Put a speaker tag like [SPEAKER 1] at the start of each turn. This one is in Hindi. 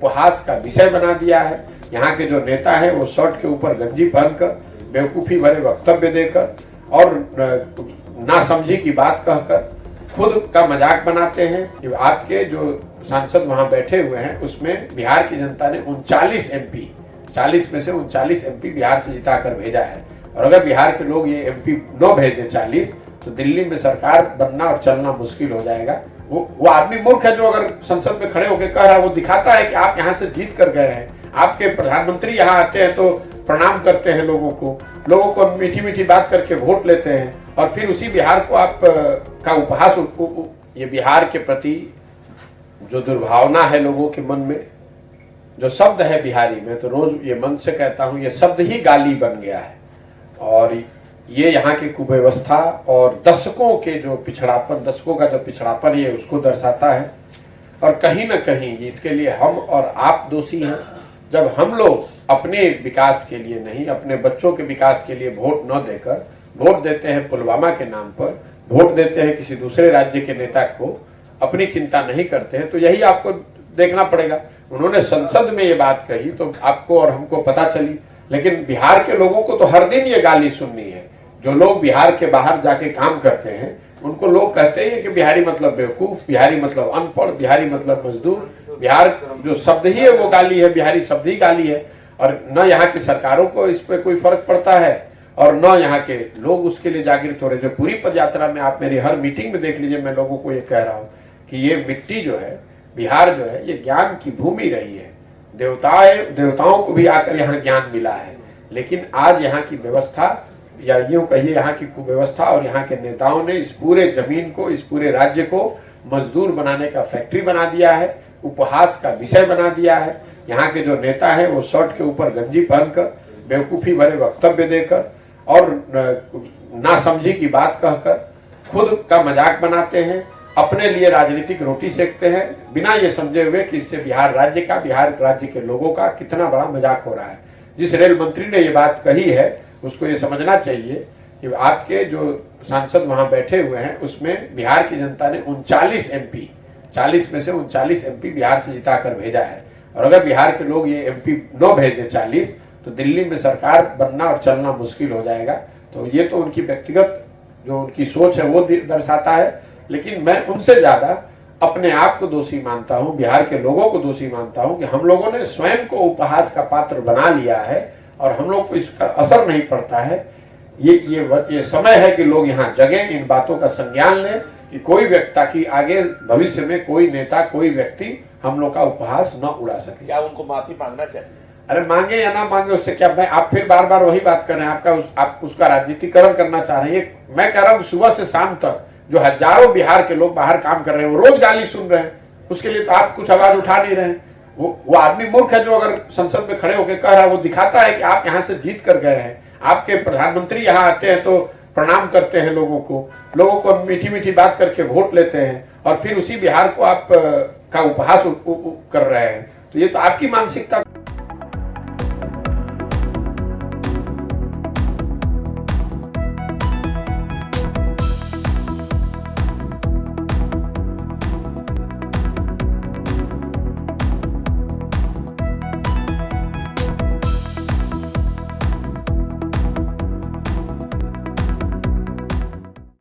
[SPEAKER 1] उपहास का विषय बना दिया है। यहाँ के जो नेता है वो शर्ट के ऊपर गंजी पहनकर बेवकूफ़ी भरे वक्तव्य देकर और नासमझी की बात कहकर खुद का मजाक बनाते हैं कि आपके जो सांसद वहां बैठे हुए हैं उसमें बिहार की जनता ने 39 एमपी 40 में से 39 एमपी बिहार से जिता कर भेजा है। और अगर बिहार के लोग ये एमपी न भेजे 40 तो दिल्ली में सरकार बनना और चलना मुश्किल हो जाएगा। वो आदमी मूर्ख है जो अगर संसद में खड़े होकर कह रहा है, वो दिखाता है कि आप यहाँ से जीत कर गए हैं। आपके प्रधानमंत्री यहाँ आते हैं तो प्रणाम करते हैं लोगों को मीठी मीठी बात करके वोट लेते हैं और फिर उसी बिहार को आप का उपहास। ये बिहार के प्रति जो दुर्भावना है लोगों के मन में, जो शब्द है बिहारी में, तो रोज ये मन से कहता हूँ ये शब्द ही गाली बन गया है। और ये यहाँ की कुव्यवस्था और दशकों का जो पिछड़ापन है उसको दर्शाता है। और कहीं ना कहीं इसके लिए हम और आप दोषी हैं। जब हम लोग अपने विकास के लिए नहीं, अपने बच्चों के विकास के लिए वोट न देकर वोट देते हैं पुलवामा के नाम पर, वोट देते हैं किसी दूसरे राज्य के नेता को, अपनी चिंता नहीं करते हैं, तो यही आपको देखना पड़ेगा। उन्होंने संसद में ये बात कही तो आपको और हमको पता चली, लेकिन बिहार के लोगों को तो हर दिन ये गाली सुननी है। जो लोग बिहार के बाहर जाके काम करते हैं उनको लोग कहते हैं कि बिहारी मतलब बेवकूफ, बिहारी मतलब अनपढ़, बिहारी मतलब मजदूर। बिहार जो शब्द ही है वो गाली है, बिहारी शब्द ही गाली है। और न यहाँ की सरकारों को इस पर कोई फर्क पड़ता है और न यहाँ के लोग उसके लिए जागृत हो रहे। जो पूरी पदयात्रा में आप मेरी हर मीटिंग में देख लीजिए, मैं लोगों को ये कह रहा हूँ कि ये मिट्टी जो है, बिहार जो है, ये ज्ञान की भूमि रही है। देवताओं को भी आकर यहाँ ज्ञान मिला है, लेकिन आज यहाँ की व्यवस्था या यूं कहिए यहाँ की कुव्यवस्था और यहाँ के नेताओं ने इस पूरे जमीन को, इस पूरे राज्य को मजदूर बनाने का फैक्ट्री बना दिया है, उपहास का विषय बना दिया है। यहाँ के जो नेता है वो शर्ट के ऊपर गंजी पहनकर बेवकूफ़ी भरे वक्तव्य देकर और नासमझी की बात कहकर खुद का मजाक बनाते हैं, अपने लिए राजनीतिक रोटी सेकते हैं, बिना ये समझे हुए कि इससे बिहार राज्य के लोगों का कितना बड़ा मजाक हो रहा है। जिस रेल मंत्री ने ये बात कही है उसको ये समझना चाहिए कि आपके जो सांसद वहां बैठे हुए हैं उसमें बिहार की जनता ने 39 एमपी 40 में से 39 एमपी बिहार से जिता कर भेजा है। और अगर बिहार के लोग ये एमपी न भेजे 40 तो दिल्ली में सरकार बनना और चलना मुश्किल हो जाएगा। तो ये तो उनकी व्यक्तिगत जो उनकी सोच है वो दर्शाता है, लेकिन मैं उनसे ज्यादा अपने आप को दोषी मानता हूँ, बिहार के लोगों को दोषी मानता हूँ कि हम लोगों ने स्वयं को उपहास का पात्र बना लिया है और हम लोग को इसका असर नहीं पड़ता है। ये समय है कि लोग यहाँ जगें, इन बातों का संज्ञान लें कि कोई व्यक्ति की आगे भविष्य में कोई नेता, कोई व्यक्ति हम लोग का उपहास न उड़ा सके।
[SPEAKER 2] क्या उनको माफी मांगना चाहिए?
[SPEAKER 1] अरे मांगे या ना मांगे उससे क्या, आप फिर बार बार वही बात कर रहे हैं। आप उसका राजनीतिकरण करना चाह रहे हैं। मैं कह रहा हूँ सुबह से शाम तक जो हजारों बिहार के लोग बाहर काम कर रहे हैं वो रोज गाली सुन रहे हैं, उसके लिए तो आप कुछ आवाज उठा नहीं रहे हैं। वो आदमी मूर्ख है जो अगर संसद में खड़े होकर कह रहा है, वो दिखाता है कि आप यहाँ से जीत कर गए हैं। आपके प्रधानमंत्री यहाँ आते हैं तो प्रणाम करते हैं लोगों को मीठी मीठी बात करके वोट लेते हैं और फिर उसी बिहार को आप का उपहास कर रहे हैं। तो ये तो आपकी मानसिकता